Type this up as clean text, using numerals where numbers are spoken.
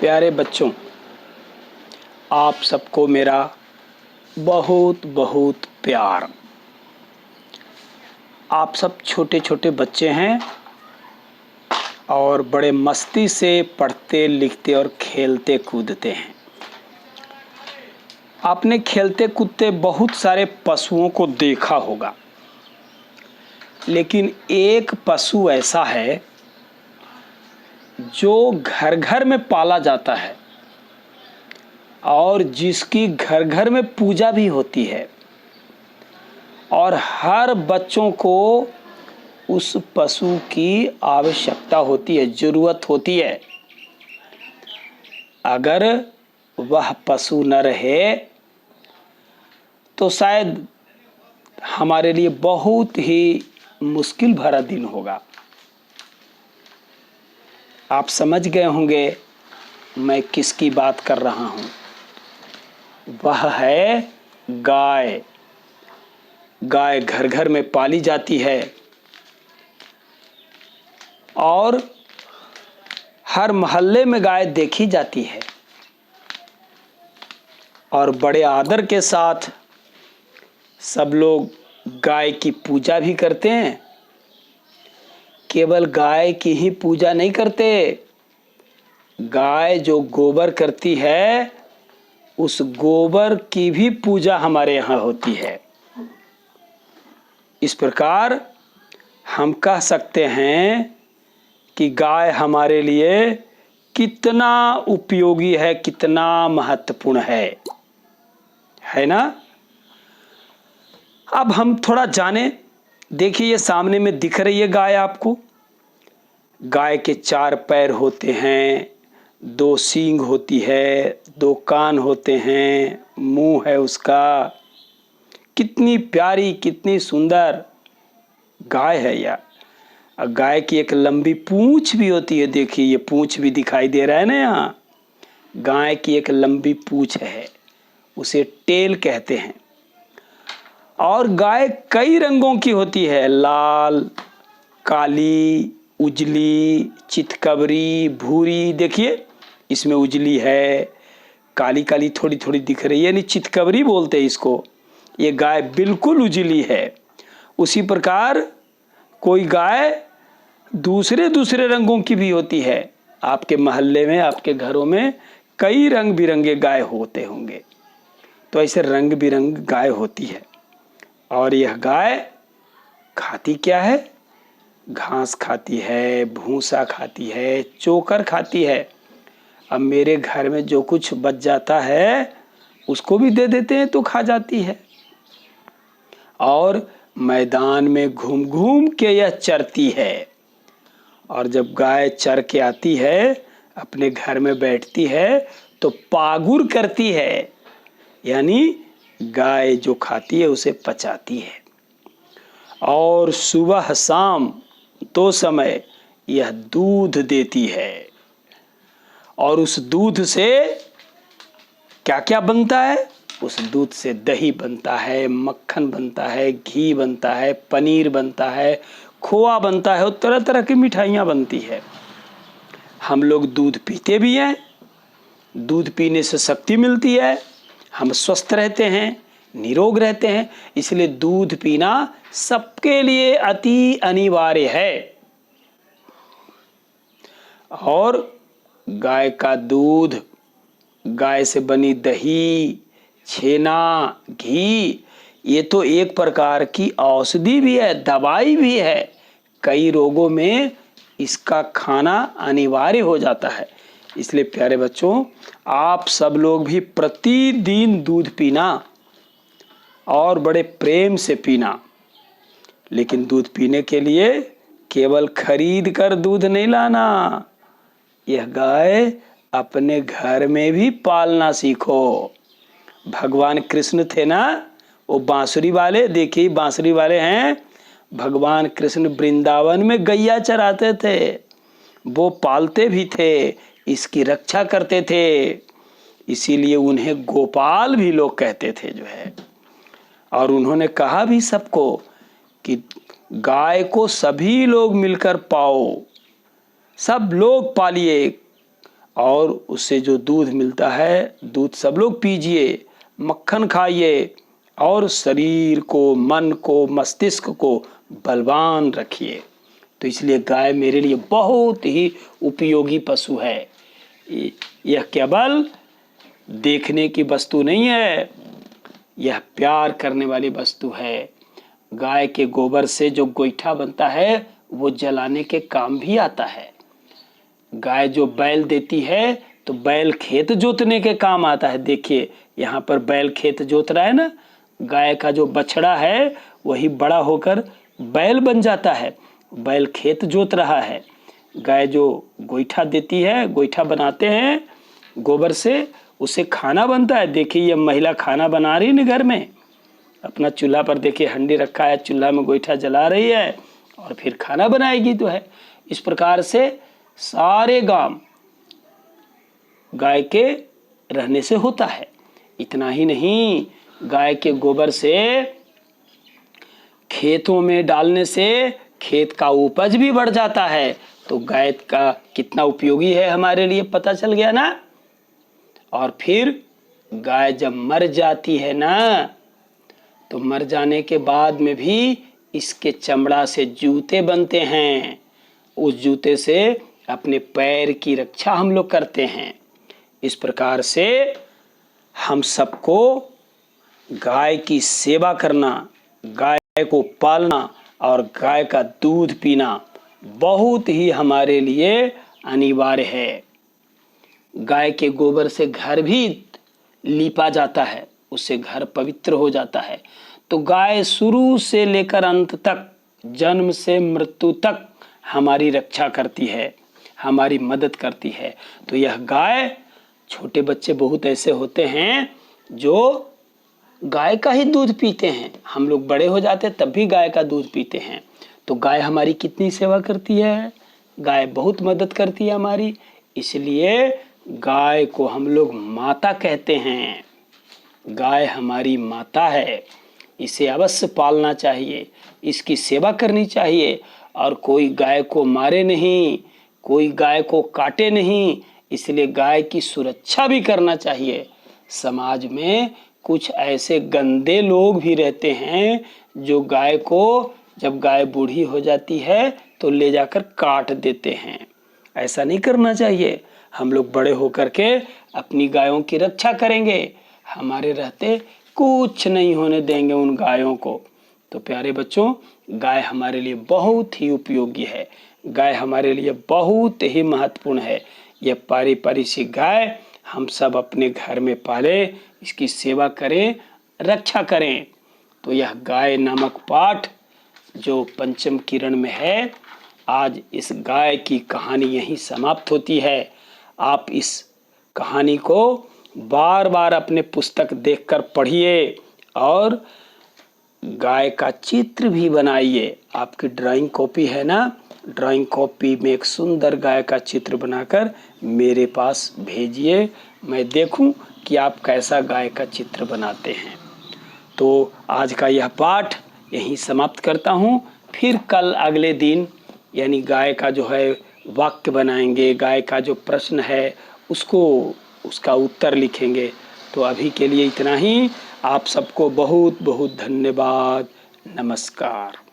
प्यारे बच्चों, आप सबको मेरा बहुत बहुत प्यार। आप सब छोटे छोटे बच्चे हैं और बड़े मस्ती से पढ़ते लिखते और खेलते कूदते हैं। आपने खेलते कूदते बहुत सारे पशुओं को देखा होगा, लेकिन एक पशु ऐसा है जो घर घर में पाला जाता है और जिसकी घर घर में पूजा भी होती है और हर बच्चों को उस पशु की आवश्यकता होती है, जरूरत होती है। अगर वह पशु न रहे तो शायद हमारे लिए बहुत ही मुश्किल भरा दिन होगा। आप समझ गए होंगे मैं किसकी बात कर रहा हूं। वह है गाय। गाय घर घर में पाली जाती है और हर मोहल्ले में गाय देखी जाती है और बड़े आदर के साथ सब लोग गाय की पूजा भी करते हैं। केवल गाय की ही पूजा नहीं करते, गाय जो गोबर करती है उस गोबर की भी पूजा हमारे यहाँ होती है। इस प्रकार हम कह सकते हैं कि गाय हमारे लिए कितना उपयोगी है, कितना महत्वपूर्ण है ना। अब हम थोड़ा जाने। देखिए, ये सामने में दिख रही है गाय आपको। गाय के 4 पैर होते हैं, 2 सींग होती है, 2 कान होते हैं, मुंह है उसका। कितनी प्यारी, कितनी सुंदर गाय है यार। और गाय की एक लंबी पूंछ भी होती है। देखिए, ये पूंछ भी दिखाई दे रहा है ना यहाँ। गाय की एक लंबी पूंछ है, उसे टेल कहते हैं। और गाय कई रंगों की होती है, लाल, काली, उजली, चितकबरी, भूरी। देखिए, इसमें उजली है, काली काली थोड़ी थोड़ी दिख रही है, यानी चितकबरी बोलते हैं इसको। ये गाय बिल्कुल उजली है। उसी प्रकार कोई गाय दूसरे दूसरे रंगों की भी होती है। आपके मोहल्ले में, आपके घरों में कई रंग बिरंगे गाय होते होंगे। तो ऐसे रंग बिरंग गाय होती है। और यह गाय खाती क्या है? घास खाती है, भूसा खाती है, चोकर खाती है। अब मेरे घर में जो कुछ बच जाता है उसको भी दे देते हैं तो खा जाती है। और मैदान में घूम घूम के यह चरती है। और जब गाय चर के आती है, अपने घर में बैठती है तो पागुर करती है, यानी गाय जो खाती है उसे पचाती है। और सुबह शाम 2 समय यह दूध देती है। और उस दूध से क्या क्या बनता है? उस दूध से दही बनता है, मक्खन बनता है, घी बनता है, पनीर बनता है, खोआ बनता है और तरह तरह की मिठाइयाँ बनती है। हम लोग दूध पीते भी हैं। दूध पीने से शक्ति मिलती है, हम स्वस्थ रहते हैं, निरोग रहते हैं। इसलिए दूध पीना सबके लिए अति अनिवार्य है। और गाय का दूध, गाय से बनी दही, छेना, घी, ये तो एक प्रकार की औषधि भी है, दवाई भी है। कई रोगों में इसका खाना अनिवार्य हो जाता है। इसलिए प्यारे बच्चों, आप सब लोग भी प्रतिदिन दूध पीना और बड़े प्रेम से पीना। लेकिन दूध पीने के लिए केवल खरीद कर दूध नहीं लाना। यह गाय अपने घर में भी पालना सीखो। भगवान कृष्ण थे ना, वो बांसुरी वाले। देखिए, बांसुरी वाले हैं। भगवान कृष्ण वृंदावन में गैया चराते थे, वो पालते भी थे, इसकी रक्षा करते थे। इसीलिए उन्हें गोपाल भी लोग कहते थे जो है। और उन्होंने कहा भी सबको कि गाय को सभी लोग मिलकर पाओ, सब लोग पालिए। और उससे जो दूध मिलता है, दूध सब लोग पीजिए, मक्खन खाइए और शरीर को, मन को, मस्तिष्क को बलवान रखिए। तो इसलिए गाय मेरे लिए बहुत ही उपयोगी पशु है। यह केवल देखने की वस्तु नहीं है, यह प्यार करने वाली वस्तु है। गाय के गोबर से जो गोईठा बनता है वो जलाने के काम भी आता है। गाय जो बैल देती है तो बैल खेत जोतने के काम आता है। देखिए यहाँ पर बैल खेत जोत रहा है ना, गाय का जो बछड़ा है वही बड़ा होकर बैल बन जाता है, बैल खेत जोत रहा है। गाय जो गोईठा देती है, गोईठा बनाते हैं गोबर से, उससे खाना बनता है। देखिए ये महिला खाना बना रही है घर में, अपना चूल्हा पर देखिए हंडी रखा है, चूल्हा में गोईठा जला रही है और फिर खाना बनाएगी तो है। इस प्रकार से सारे काम गाय के रहने से होता है। इतना ही नहीं, गाय के गोबर से खेतों में डालने से खेत का उपज भी बढ़ जाता है। तो गाय का कितना उपयोगी है हमारे लिए पता चल गया ना। और फिर गाय जब मर जाती है ना, तो मर जाने के बाद में भी इसके चमड़ा से जूते बनते हैं। उस जूते से अपने पैर की रक्षा हम लोग करते हैं। इस प्रकार से हम सबको गाय की सेवा करना, गाय को पालना और गाय का दूध पीना बहुत ही हमारे लिए अनिवार्य है। गाय के गोबर से घर भी लीपा जाता है, उससे घर पवित्र हो जाता है। तो गाय शुरू से लेकर अंत तक, जन्म से मृत्यु तक हमारी रक्षा करती है, हमारी मदद करती है। तो यह गाय, छोटे बच्चे बहुत ऐसे होते हैं जो गाय का ही दूध पीते हैं। हम लोग बड़े हो जाते तब भी गाय का दूध पीते हैं। तो गाय हमारी कितनी सेवा करती है, गाय बहुत मदद करती है हमारी। इसलिए गाय को हम लोग माता कहते हैं। गाय हमारी माता है, इसे अवश्य पालना चाहिए, इसकी सेवा करनी चाहिए। और कोई गाय को मारे नहीं, कोई गाय को काटे नहीं, इसलिए गाय की सुरक्षा भी करना चाहिए। समाज में कुछ ऐसे गंदे लोग भी रहते हैं जो गाय को, जब गाय बूढ़ी हो जाती है तो ले जाकर काट देते हैं। ऐसा नहीं करना चाहिए। हम लोग बड़े होकर के अपनी गायों की रक्षा करेंगे, हमारे रहते कुछ नहीं होने देंगे उन गायों को। तो प्यारे बच्चों, गाय हमारे लिए बहुत ही उपयोगी है, गाय हमारे लिए बहुत ही महत्वपूर्ण है। यह पारिवारिक गाय हम सब अपने घर में पालें, इसकी सेवा करें, रक्षा करें। तो यह गाय नामक पाठ जो पंचम किरण में है, आज इस गाय की कहानी यहीं समाप्त होती है। आप इस कहानी को बार बार अपने पुस्तक देखकर पढ़िए और गाय का चित्र भी बनाइए। आपकी ड्राइंग कॉपी है ना, ड्राइंग कॉपी में एक सुंदर गाय का चित्र बनाकर मेरे पास भेजिए, मैं देखूं कि आप कैसा गाय का चित्र बनाते हैं। तो आज का यह पाठ यहीं समाप्त करता हूं। फिर कल अगले दिन यानी गाय का जो है वाक्य बनाएंगे, गाय का जो प्रश्न है उसका उत्तर लिखेंगे। तो अभी के लिए इतना ही। आप सबको बहुत बहुत धन्यवाद। नमस्कार।